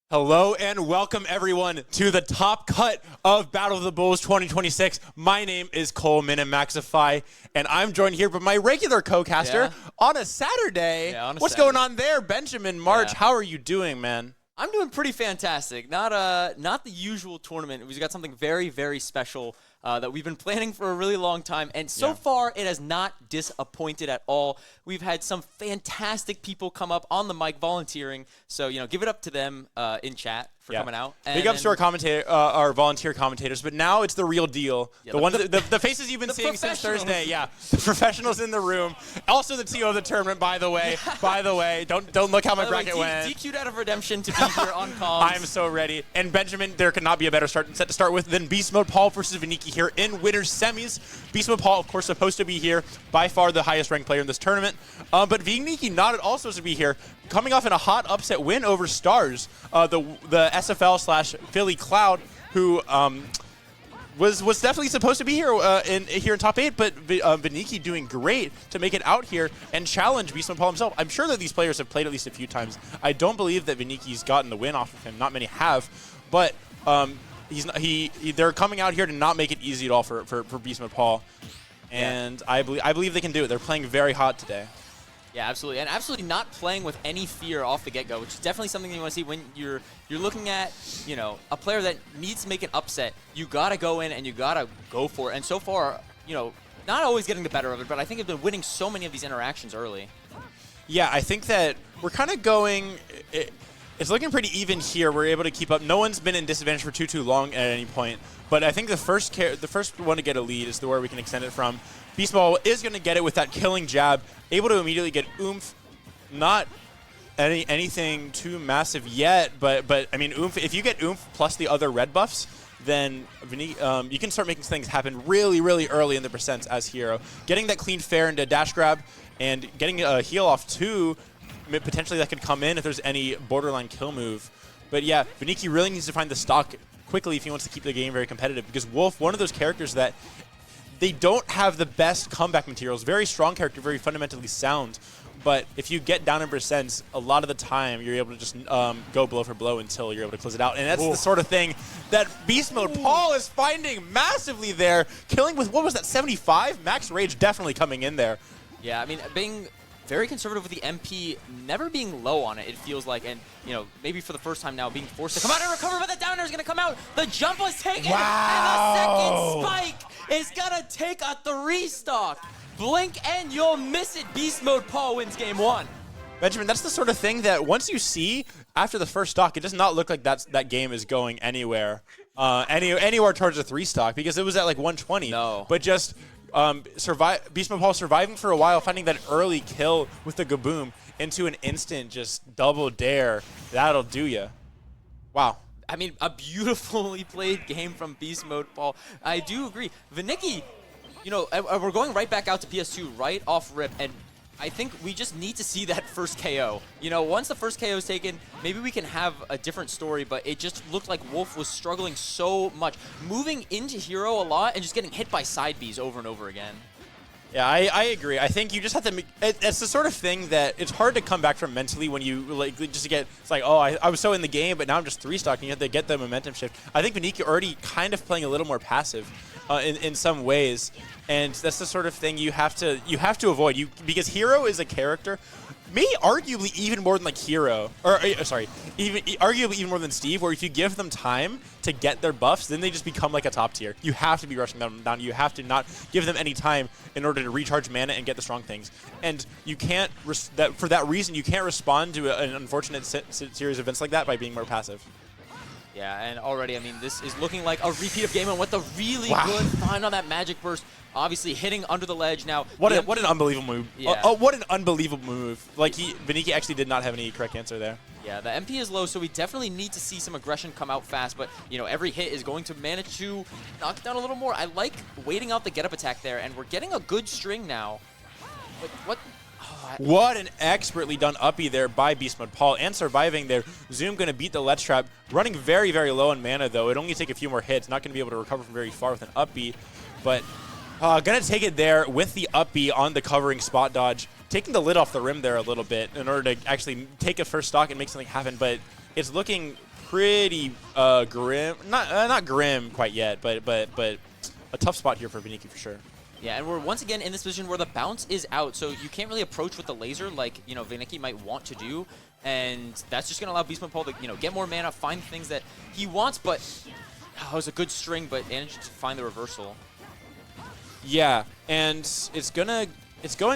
Hello and welcome everyone to the top cut of Battle of the Bulls 2026. My name is Cole Minimaxify, and I'm joined here by my regular co-caster on a Saturday. What's going on there, Benjamin March? How are you doing, man? I'm doing pretty fantastic. Not the usual tournament. We've got something very, very special that we've been planning for a really long time, and so far it has not disappointed at all. We've had some fantastic people come up on the mic volunteering, so give it up to them in chat for coming out. And big ups to our volunteer commentators, but now it's the real deal. The faces you've been seeing since Thursday. Yeah, the professionals in the room. Also the CEO of the tournament, by the way. By the way, don't look how my bracket went. DQ'd out of Redemption to be here on comms. I'm so ready. And Benjamin, there could not be a better set to start with than BeastModePaul versus Venikki here in winners semis. BeastModePaul, of course, supposed to be here, by far the highest ranked player in this tournament. But Venikki not at all supposed to be here, coming off in a hot upset win over Stars, the SFL/Philly Cloud, who was definitely supposed to be here here in top 8, but Venikki doing great to make it out here and challenge BeastModePaul himself. I'm sure that these players have played at least a few times. I don't believe that Venikki's gotten the win off of him. Not many have, but they're coming out here to not make it easy at all for BeastModePaul, and I believe they can do it. They're playing very hot today. Yeah, absolutely, and absolutely not playing with any fear off the get-go, which is definitely something you want to see when you're looking at a player that needs to make an upset. You gotta go in and you gotta go for it. And so far, not always getting the better of it, but I think they've been winning so many of these interactions early. Yeah, I think that we're kind of going. It's looking pretty even here. We're able to keep up. No one's been in disadvantage for too long at any point. But I think the first one to get a lead is where we can extend it from. BeastModePaul is going to get it with that killing jab, able to immediately get oomph. Not anything too massive yet, but I mean, oomph. If you get oomph plus the other red buffs, then you can start making things happen really, really early in the percents as hero. Getting that clean fair into dash grab and getting a heal off too. Potentially that could come in if there's any borderline kill move. But yeah, Venikki really needs to find the stock quickly if he wants to keep the game very competitive, because Wolf, one of those characters that they don't have the best comeback materials. Very strong character, very fundamentally sound. But if you get down in percents, a lot of the time you're able to just go blow for blow until you're able to close it out. And that's the sort of thing that BeastModePaul is finding massively there. Killing with, what was that, 75? Max Rage definitely coming in there. Yeah, I mean, being very conservative with the MP, never being low on it, it feels like, and maybe for the first time now being forced to come out and recover, but the downer is going to come out. The jump was taken, and the second spike is going to take a 3-stock. Blink and you'll miss it. BeastModePaul wins game 1. Benjamin, that's the sort of thing that once you see after the first stock, it does not look like that game is going anywhere, anywhere towards a 3-stock, because it was at like 120. No. But just BeastModePaul surviving for a while, finding that early kill with the Gaboom into an instant just double dare. That'll do ya. Wow. I mean, a beautifully played game from BeastModePaul. I do agree. Venikki, we're going right back out to PS2 right off rip, and I think we just need to see that first KO. Once the first KO is taken, maybe we can have a different story, but it just looked like Wolf was struggling so much, moving into hero a lot and just getting hit by side Bs over and over again. Yeah, I agree. I think you just have to make it's the sort of thing that it's hard to come back from mentally when you it's like, oh, I was so in the game, but now I'm just 3-stocking. You have to get the momentum shift. I think Venikki already kind of playing a little more passive in some ways, and that's the sort of thing you have to avoid. Because Hero is a character, maybe arguably even more than like Hero, or sorry, arguably even more than Steve, where if you give them time to get their buffs, then they just become like a top tier. You have to be rushing them down. You have to not give them any time in order to recharge mana and get the strong things. And you can't, for that reason, you can't respond to an unfortunate series of events like that by being more passive. Yeah, and already, I mean, this is looking like a repeat of game 1 with a really good find on that magic burst. Obviously hitting under the ledge now. What an unbelievable move. Yeah. What an unbelievable move. Like, Venikki actually did not have any correct answer there. Yeah, the MP is low, so we definitely need to see some aggression come out fast, but, every hit is going to manage to knock it down a little more. I like waiting out the get-up attack there, and we're getting a good string now. But what? What an expertly done uppie there by BeastModePaul, and surviving there. Zoom going to beat the Let's Trap. Running very, very low on mana, though. It'd only take a few more hits. Not going to be able to recover from very far with an uppie. But going to take it there with the uppie on the covering spot dodge. Taking the lid off the rim there a little bit in order to actually take a first stock and make something happen. But it's looking pretty grim. Not grim quite yet, but a tough spot here for Venikki for sure. Yeah, and we're once again in this position where the bounce is out, so you can't really approach with the laser like, you know, Venikki might want to do, and that's just going to allow BeastModePaul to, you know, get more mana, find things that he wants, but it was a good string, but managed to find the reversal. Yeah, and it's going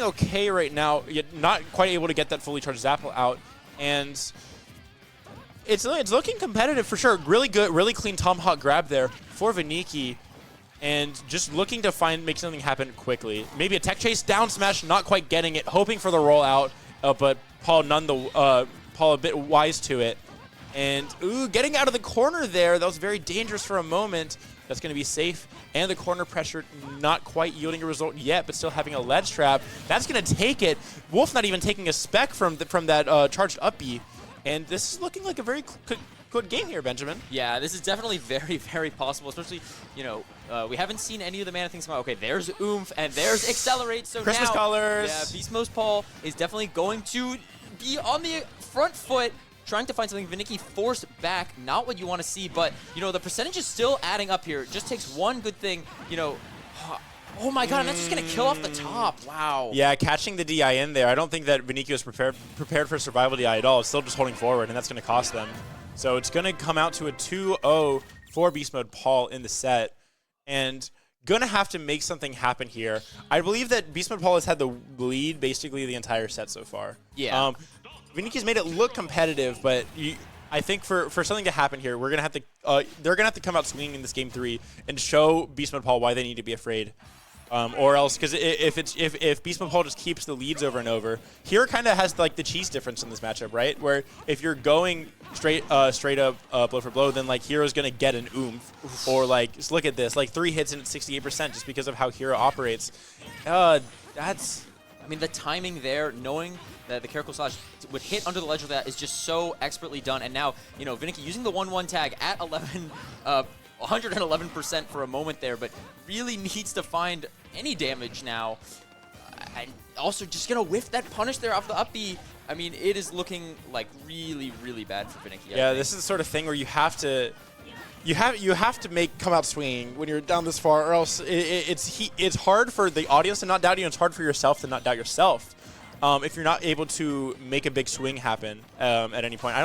okay right now, yet not quite able to get that fully charged Zapple out, and it's looking competitive for sure. Really good, really clean Tomahawk grab there for Venikki. And just looking to make something happen quickly. Maybe a tech chase, down smash, not quite getting it, hoping for the rollout, but Paul Paul a bit wise to it. And, ooh, getting out of the corner there. That was very dangerous for a moment. That's going to be safe. And the corner pressure not quite yielding a result yet, but still having a ledge trap. That's going to take it. Wolf not even taking a spec from that charged up B. And this is looking like a very good game here, Benjamin. Yeah, this is definitely very, very possible, especially, you know, we haven't seen any of the mana things come out. Okay, there's Oomph, and there's Accelerate, so Christmas now, colors. Yeah, BeastModePaul is definitely going to be on the front foot, trying to find something. Venikki forced back, not what you want to see, but, you know, the percentage is still adding up here. It just takes one good thing, you know. Oh my god, and that's just going to kill off the top. Wow. Yeah, catching the DI in there. I don't think that Venikki was prepared for survival DI at all. It's still just holding forward, and that's going to cost them. So it's going to come out to a 2-0 for BeastModePaul in the set. And going to have to make something happen here. I believe that BeastModePaul has had the lead basically the entire set so far. Yeah. Venikki's made it look competitive, but I think for something to happen here, we're going to have to they're going to have to come out swinging in this game 3 and show BeastModePaul why they need to be afraid. Or else, because if BeastModePaul just keeps the leads over and over, Hero kind of has like the cheese difference in this matchup, right? Where if you're going straight up blow for blow, then like Hero's gonna get an oomph, or like just look at this, like 3 hits and 68% just because of how Hero operates. That's. I mean, the timing there, knowing that the Caracol Slash would hit under the ledge of that is just so expertly done. And now, you know, Venikki using the 1-1 tag at 111% for a moment there, but really needs to find any damage now. And also just going to whiff that punish there off the up B. I mean, it is looking like really, really bad for Venikki. Yeah, this is the sort of thing where you have to come out swinging when you're down this far, or else it's hard for the audience to not doubt you, and it's hard for yourself to not doubt yourself if you're not able to make a big swing happen at any point.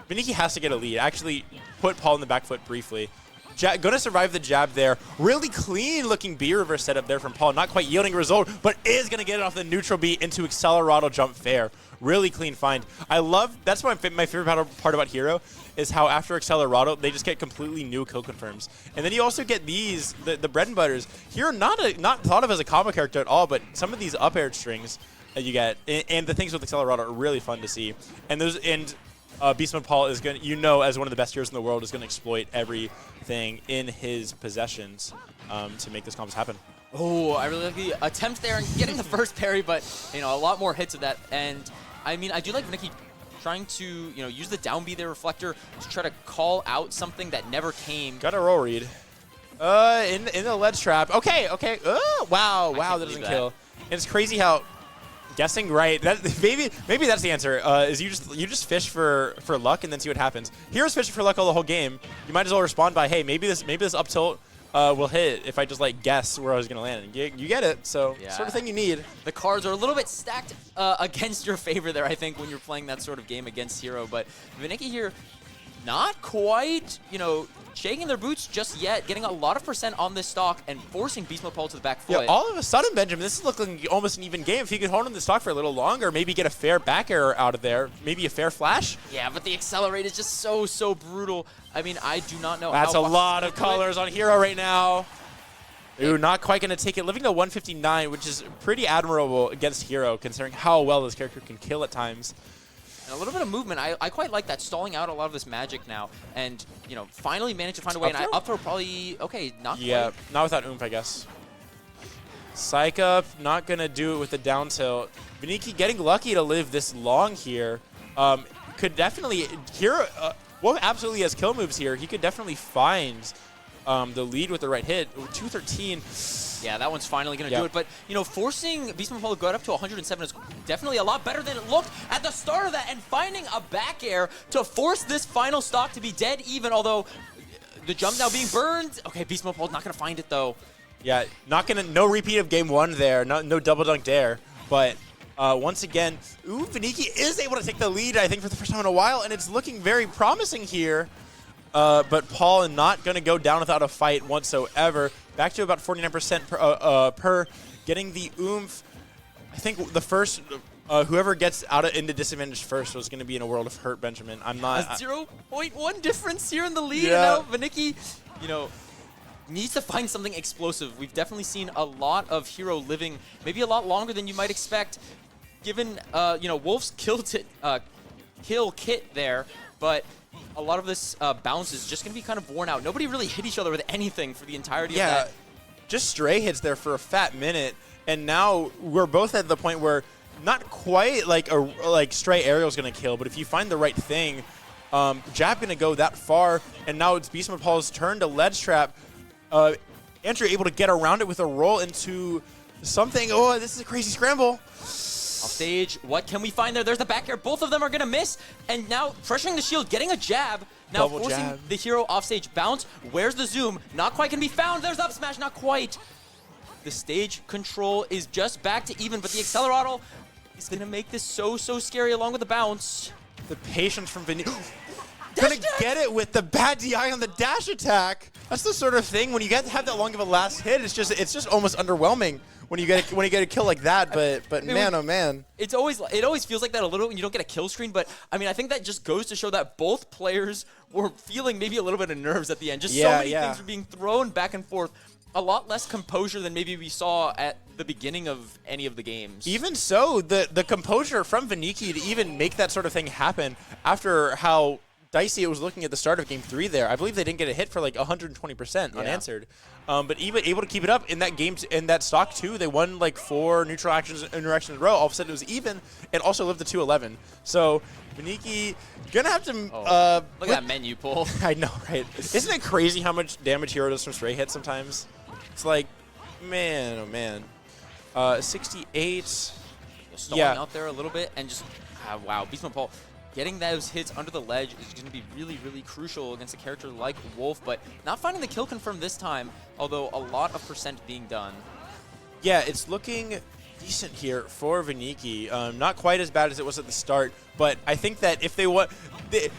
Venikki has to get a lead. Actually, put Paul in the back foot briefly. Going to survive the jab there. Really clean-looking B reverse setup there from Paul. Not quite yielding a result, but is going to get it off the neutral B into Accelerado jump fair. Really clean find. That's my favorite part about Hero, is how after Accelerado, they just get completely new kill confirms. And then you also get these, the bread and butters. Hero not thought of as a combo character at all, but some of these up air strings that you get, and the things with Accelerado are really fun to see. And BeastModePaul is going to, as one of the best heroes in the world, is going to exploit everything in his possessions to make this combos happen. Oh, I really like the attempt there and getting the first parry, but, you know, a lot more hits of that. And, I mean, I do like Venikki trying to, you know, use the down B there, Reflector, to try to call out something that never came. Got a roll read. In the ledge trap. Okay. Wow, that doesn't kill. And it's crazy how... Guessing right. Maybe that's the answer. Is you just fish for luck and then see what happens. Hero's fishing for luck all the whole game. You might as well respond by, hey, maybe this up tilt will hit if I just like guess where I was gonna land. And you get it. So yeah. Sort of thing you need. The cards are a little bit stacked against your favor there, I think, when you're playing that sort of game against Hero. But Venikki here, not quite, you know, shaking their boots just yet, getting a lot of percent on this stock and forcing BeastModePaul to the back foot. Yeah, all of a sudden, Benjamin, this is looking almost an even game. If he could hold on the stock for a little longer, maybe get a fair back error out of there, maybe a fair flash. Yeah, but the Accelerate is just so brutal. I mean, I do not know That's a lot of colors on Hero right now. Ooh, not quite going to take it. Living to 159, which is pretty admirable against Hero, considering how well this character can kill at times. And a little bit of movement. I quite like that, stalling out a lot of this magic now. And, you know, finally managed to find a way. And up throw probably, okay, not yeah, quite. not without oomph, I guess. Psych up, not going to do it with the down tilt. Venikki getting lucky to live this long here. Could definitely, Hero, well, absolutely has kill moves here. He could definitely find the lead with the right hit. 213. Yeah, that one's finally going to do it. But, you know, forcing BeastModePaul to go up to 107 is definitely a lot better than it looked at the start of that. And finding a back air to force this final stock to be dead even, although the jump now being burned. Okay, BeastModePaul's not going to find it, though. Yeah, no repeat of game 1 there. No double dunk there. But once again, Venikki is able to take the lead, I think, for the first time in a while. And it's looking very promising here. But Paul not going to go down without a fight whatsoever. Back to about 49% per getting the oomph. I think the first, whoever gets into disadvantage first was going to be in a world of hurt, Benjamin. I'm not. A 0.1 difference here in the lead. Yeah. And now Venikki, you know, needs to find something explosive. We've definitely seen a lot of Hero living maybe a lot longer than you might expect, given, you know, Wolf's kill kit there. But a lot of this bounce is just going to be kind of worn out. Nobody really hit each other with anything for the entirety of that. Just stray hits there for a fat minute, and now we're both at the point where not quite like stray aerial's going to kill, but if you find the right thing, jab going to go that far, and now it's BeastModePaul's turn to ledge trap. Andrew able to get around it with a roll into something. Oh, this is a crazy scramble. Off stage, what can we find there? There's the back air. Both of them are going to miss. And now pressuring the shield, getting a jab. Now Double forcing jab. the hero off stage. Bounce. Where's the zoom? Not quite can be found. There's up smash. Not quite. The stage control is just back to even, but the Accelerado is going to make this so scary along with the bounce. The patience from Venikki. Gonna get it with the bad DI on the dash attack. That's the sort of thing when you have that long of a last hit. It's just almost underwhelming when you get a kill like that. But man, oh man, it always feels like that a little when you don't get a kill screen. But I mean, I think that just goes to show that both players were feeling maybe a little bit of nerves at the end. Just so many things were being thrown back and forth. A lot less composure than maybe we saw at the beginning of any of the games. Even so, the composure from Venikki to even make that sort of thing happen after how dicey it was looking at the start of Game 3 there. I believe they didn't get a hit for like 120% unanswered. But even able to keep it up in that game, in that stock too, they won like 4 neutral interactions in a row. All of a sudden it was even and also lived to 211. So Venikki gonna have to... look at that menu pull. I know, right? Isn't it crazy how much damage Hero does from stray hits sometimes? It's like, man, oh man. 68. Stalling out there a little bit and just, wow, BeastModePaul. Getting those hits under the ledge is going to be really crucial against a character like Wolf, but not finding the kill confirm this time, although a lot of percent being done. Yeah, it's looking decent here for Venikki. Not quite as bad as it was at the start, but I think that if they won... The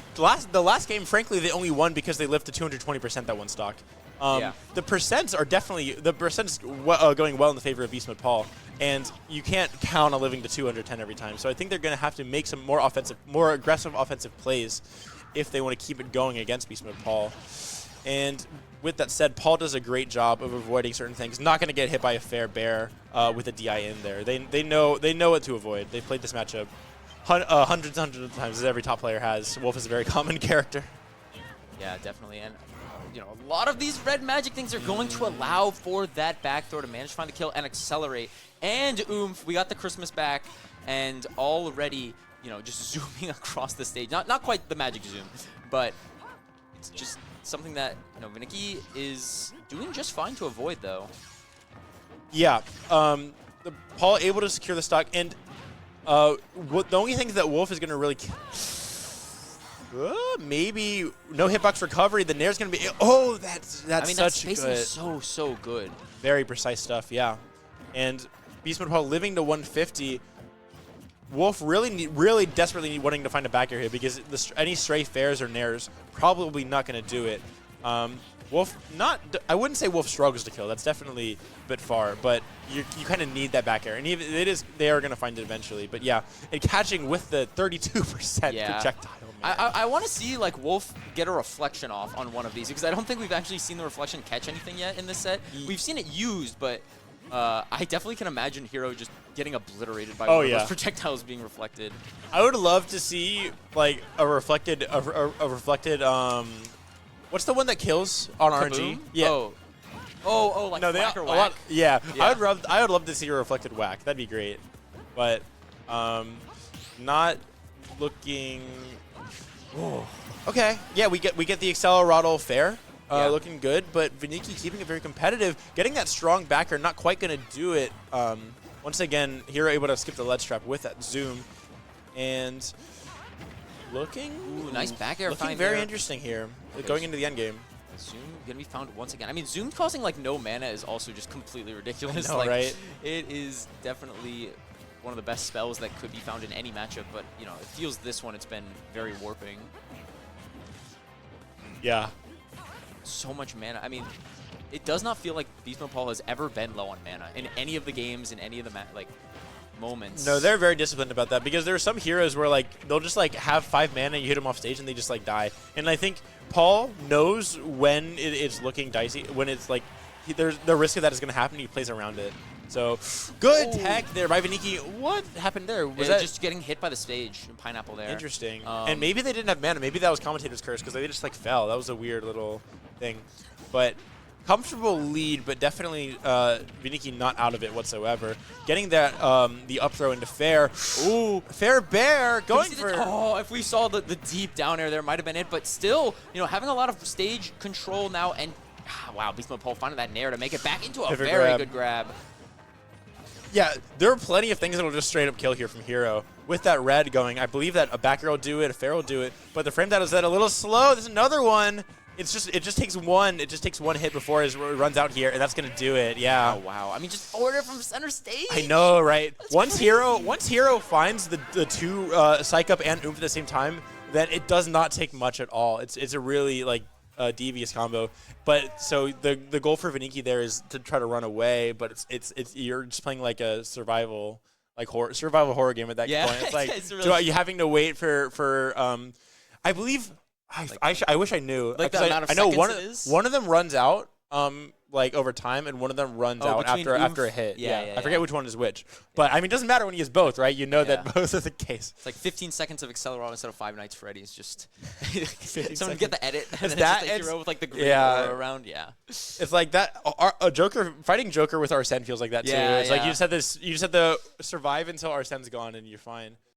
last game, frankly, they only won because they lived to 220% that one stock. The percents are definitely... The percents going well in the favor of BeastModePaul. And you can't count on living to 210 every time. So I think they're going to have to make some more aggressive offensive plays if they want to keep it going against BeastModePaul. And with that said, Paul does a great job of avoiding certain things. Not going to get hit by a fair bear with a DI in there. They know what to avoid. They've played this matchup hundreds of times, as every top player has. Wolf is a very common character. Yeah, definitely. And you know, a lot of these red magic things are going to allow for that backdoor to manage to find the kill and accelerate. And oomph, we got the Christmas back, and already, you know, just zooming across the stage. Not quite the magic zoom, but it's just something that, you know, Venikki is doing just fine to avoid, though. Yeah, Paul able to secure the stock, and the only thing that Wolf is going to really... maybe no hitbox recovery. The nair's going to be... Oh, that's I mean, such that spacing good... is so good. Very precise stuff, yeah. And BeastModePaul living to 150. Wolf really desperately wanting to find a back air here because any stray fairs or nairs probably not going to do it. Wolf I wouldn't say Wolf struggles to kill. That's definitely a bit far, but you kind of need that back air, and even they are going to find it eventually. But yeah, and catching with the 32% projectile. Man. I want to see like Wolf get a reflection off on one of these because I don't think we've actually seen the reflection catch anything yet in this set. We've seen it used, but I definitely can imagine Hero just getting obliterated by one of those projectiles being reflected. I would love to see like a reflected what's the one that kills on Kaboom? RNG? Yeah. Oh, like no, whack or whack? Yeah. I would love to see a reflected whack. That'd be great. But not looking. Oh. Okay. Yeah, we get the Accelerado fair. looking good, but Venikki keeping it very competitive, getting that strong backer, not quite going to do it. Once again, Hero able to skip the ledge trap with that zoom, and looking nice back air. Looking very interesting here, going into the end game. Zoom gonna be found once again. I mean, Zoom causing like no mana is also just completely ridiculous. I know, like, right? It is definitely one of the best spells that could be found in any matchup, but you know, it feels this one it's been very warping. Yeah. So much mana. I mean, it does not feel like BeastModePaul has ever been low on mana in any of the games, in any of the moments. No, they're very disciplined about that, because there are some heroes where like they'll just like have 5 mana, you hit them off stage and they just like die. And I think Paul knows when it's looking dicey, when it's like there's the risk of that is going to happen. He plays around it. So good tech there by Venikki. What happened there? Was that just getting hit by the stage? Pineapple there. Interesting. And maybe they didn't have mana. Maybe that was commentator's curse because they just like fell. That was a weird little thing. But comfortable lead, but definitely Venikki not out of it whatsoever. Getting that the up throw into Fair. Ooh, Fair Bear going for. Oh, if we saw the deep down air there, might have been it. But still, you know, having a lot of stage control now, and wow, BeastModePaul finding that nair to make it back into a very good grab. Yeah, there are plenty of things that will just straight up kill here from Hero. With that red going, I believe that a backer will do it, a Fair will do it, but the frame data is that a little slow. There's another one. It just takes one hit before it runs out here, and that's gonna do it. Yeah. Oh wow. I mean, just order from center stage. I know, right? That's Once crazy. Hero finds the two Psych Up and Oomph at the same time, then it does not take much at all. It's a really like devious combo. But so the goal for Venikki there is to try to run away, but it's you're just playing like a survival horror game at that point. It's like it's really you having to wait for I believe. I wish I knew. Like the amount of I know seconds one of them runs out like over time, and one of them runs out after a hit. Yeah, I forget which one is which. But I mean, it doesn't matter when you use both, right? You know that both are the case. It's like 15 seconds of Accelerate instead of 5 Nights Freddy's. Just someone seconds. get the edit. And Is then that just the hero with like the green aura around. Yeah. It's like that. A Joker fighting Joker with Arsene feels like that too. It's like you just had the survive until Arsene's gone and you're fine.